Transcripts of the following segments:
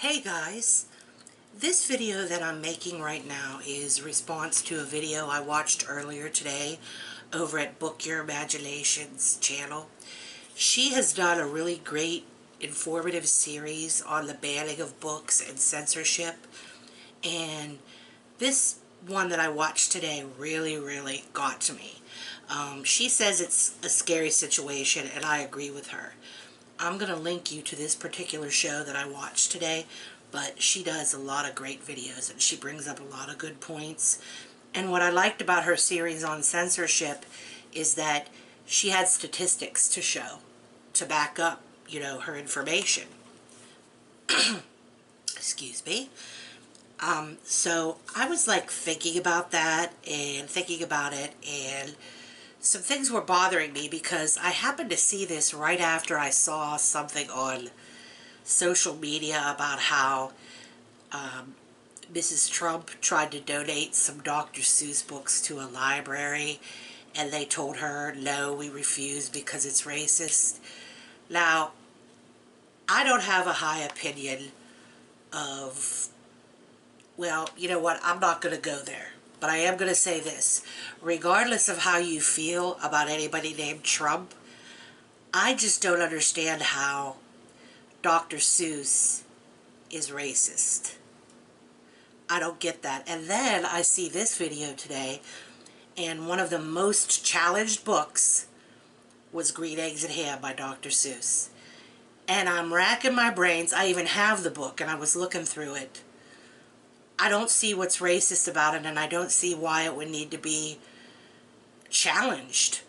Hey guys, this video that I'm making right now is a response to a video I watched earlier today over at Book Your Imagination's channel. She has done a really great informative series on the banning of books and censorship, and this one that I watched today really got to me. She says it's a scary situation, and I agree with her. I'm going to link you to this particular show that I watched today, but she does a lot of great videos and she brings up a lot of good points. And what I liked about her series on censorship is that she had statistics to show, to back up, her information. Excuse me. So I was like thinking about that and thinking about it, and some things were bothering me because I happened to see this right after I saw something on social media about how Mrs. Trump tried to donate some Dr. Seuss books to a library, and they told her, no, we refuse because it's racist. Now, I don't have a high opinion of, well, you know what, I'm not going to go there. But I am going to say this, regardless of how you feel about anybody named Trump, I just don't understand how Dr. Seuss is racist. I don't get that. And then I see this video today, and one of the most challenged books was Green Eggs and Ham by Dr. Seuss. And I'm racking my brains. I even have the book, and I was looking through it. I don't see what's racist about it, and I don't see why it would need to be challenged.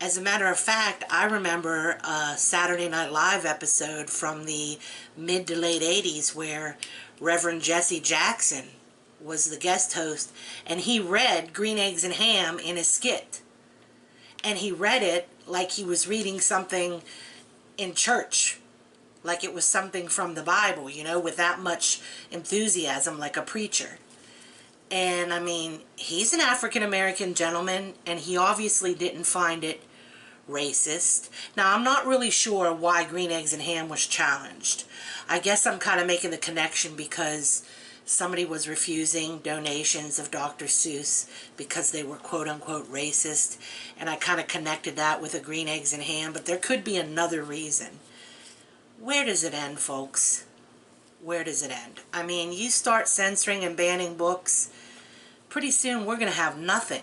As a matter of fact, I remember a Saturday Night Live episode from the mid to late 80s where Reverend Jesse Jackson was the guest host, and he read Green Eggs and Ham in a skit. And he read it like he was reading something in church. Like it was something from the Bible, with that much enthusiasm, like a preacher. And I mean, he's an African-American gentleman, and he obviously didn't find it racist. Now, I'm not really sure why Green Eggs and Ham was challenged. I guess I'm kind of making the connection because somebody was refusing donations of Dr. Seuss because they were quote-unquote racist, and I kind of connected that with a Green Eggs and Ham, but there could be another reason. Where does it end, folks? Where does it end? I mean, you start censoring and banning books, pretty soon we're going to have nothing,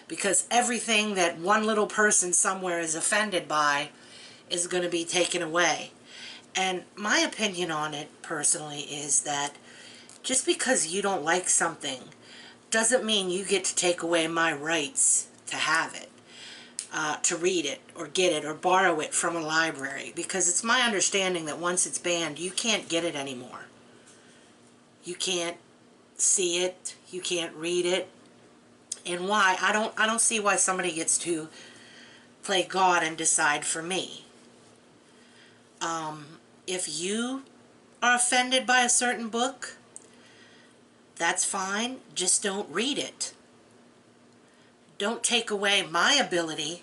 because everything that one little person somewhere is offended by is going to be taken away. And my opinion on it, personally, is that just because you don't like something doesn't mean you get to take away my rights to have it. To read it or get it or borrow it from a library, because it's my understanding that once it's banned, you can't get it anymore. You can't see it, you can't read it. And why? I don't see why somebody gets to play God and decide for me. If you are offended by a certain book, that's fine, just don't read it. Don't take away my ability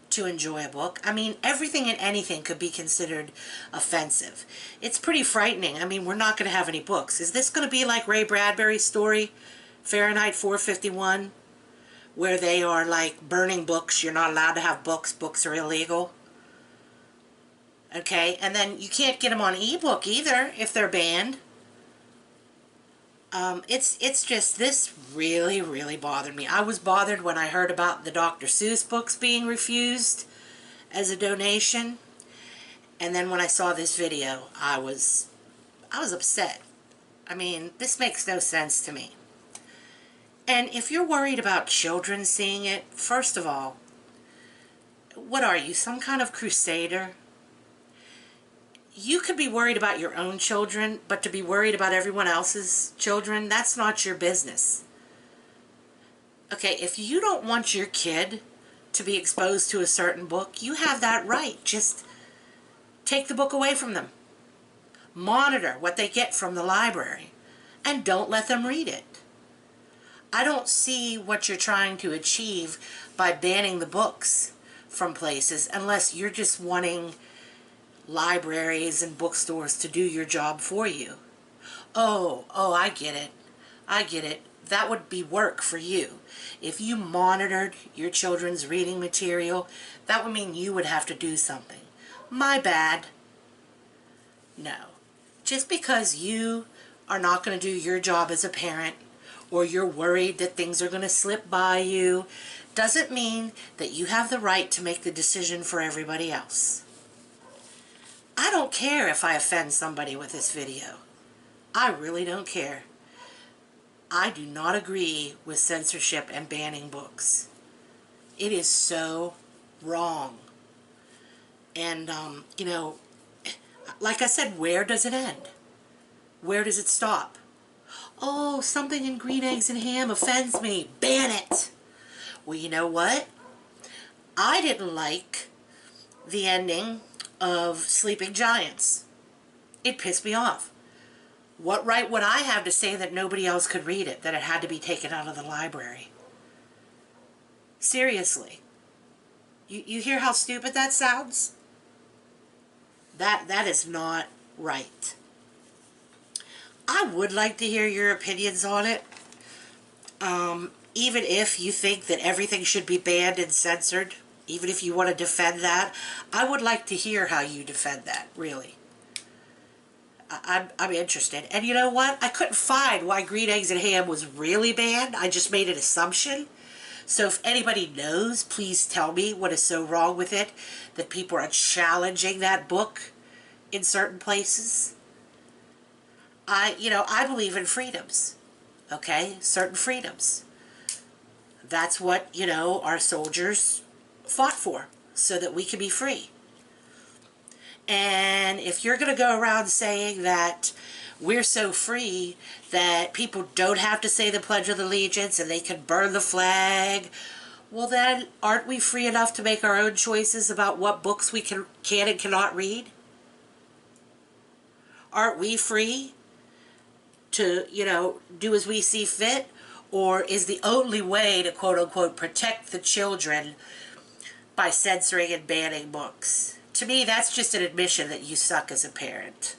to enjoy a book. I mean, everything and anything could be considered offensive. It's pretty frightening. I mean, we're not going to have any books. Is this going to be like Ray Bradbury's story, Fahrenheit 451, where they are like burning books? You're not allowed to have books. Books are illegal. Okay, and then you can't get them on ebook either if they're banned. It's just, this really bothered me. I was bothered when I heard about the Dr. Seuss books being refused as a donation, and then when I saw this video, I was upset. I mean, this makes no sense to me. And if you're worried about children seeing it, first of all, what are you, some kind of crusader? You could be worried about your own children, but to be worried about everyone else's children, that's not your business. Okay, if you don't want your kid to be exposed to a certain book, you have that right. Just take the book away from them. Monitor what they get from the library, and don't let them read it. I don't see what you're trying to achieve by banning the books from places unless you're just wanting libraries and bookstores to do your job for you. Oh, I get it. I get it. That would be work for you. If you monitored your children's reading material, that would mean you would have to do something. My bad. No. Just because you are not going to do your job as a parent, or you're worried that things are going to slip by you, doesn't mean that you have the right to make the decision for everybody else. I don't care if I offend somebody with this video. I really don't care. I do not agree with censorship and banning books. It is so wrong. And, you know, like I said, where does it end? Where does it stop? Oh, something in green eggs and ham offends me. Ban it. Well, you know what? I didn't like the ending of Sleeping Giants. It pissed me off. What right would I have to say that nobody else could read it, that it had to be taken out of the library? Seriously. You hear how stupid that sounds? That is not right. I would like to hear your opinions on it. Even if you think that everything should be banned and censored, even if you want to defend that, I would like to hear how you defend that, really. I'm interested. And you know what? I couldn't find why green eggs and ham was really banned. I just made an assumption. So if anybody knows, please tell me what is so wrong with it that people are challenging that book in certain places. I believe in freedoms. Okay? Certain freedoms. That's what, our soldiers fought for, so that we can be free. And if you're going to go around saying that we're so free that people don't have to say the Pledge of Allegiance and they can burn the flag, well then, aren't we free enough to make our own choices about what books we can and cannot read? Aren't we free to, do as we see fit? Or is the only way to quote-unquote protect the children by censoring and banning books? To me, that's just an admission that you suck as a parent.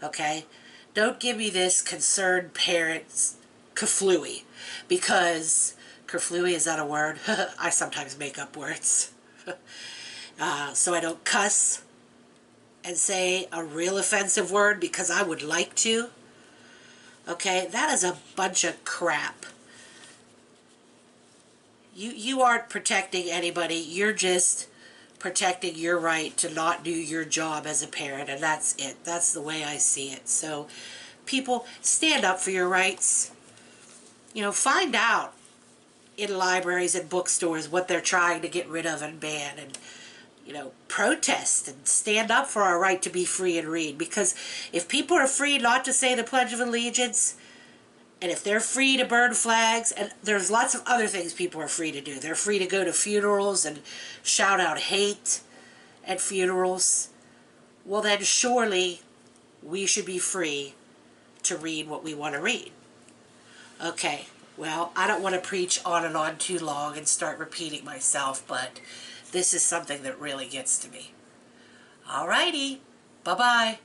Okay? Don't give me this concerned parents kaflooey. Because, kaflooey, is that a word? I sometimes make up words. So I don't cuss and say a real offensive word because I would like to. Okay? That is a bunch of crap. You aren't protecting anybody. You're just protecting your right to not do your job as a parent, and that's it. That's the way I see it. So, people, stand up for your rights. Find out in libraries and bookstores what they're trying to get rid of and ban, and, protest and stand up for our right to be free and read. Because if people are free not to say the Pledge of Allegiance, and if they're free to burn flags, and there's lots of other things people are free to do. They're free to go to funerals and shout out hate at funerals. Well, then surely we should be free to read what we want to read. Okay, well, I don't want to preach on and on too long and start repeating myself, but this is something that really gets to me. Alrighty, bye-bye.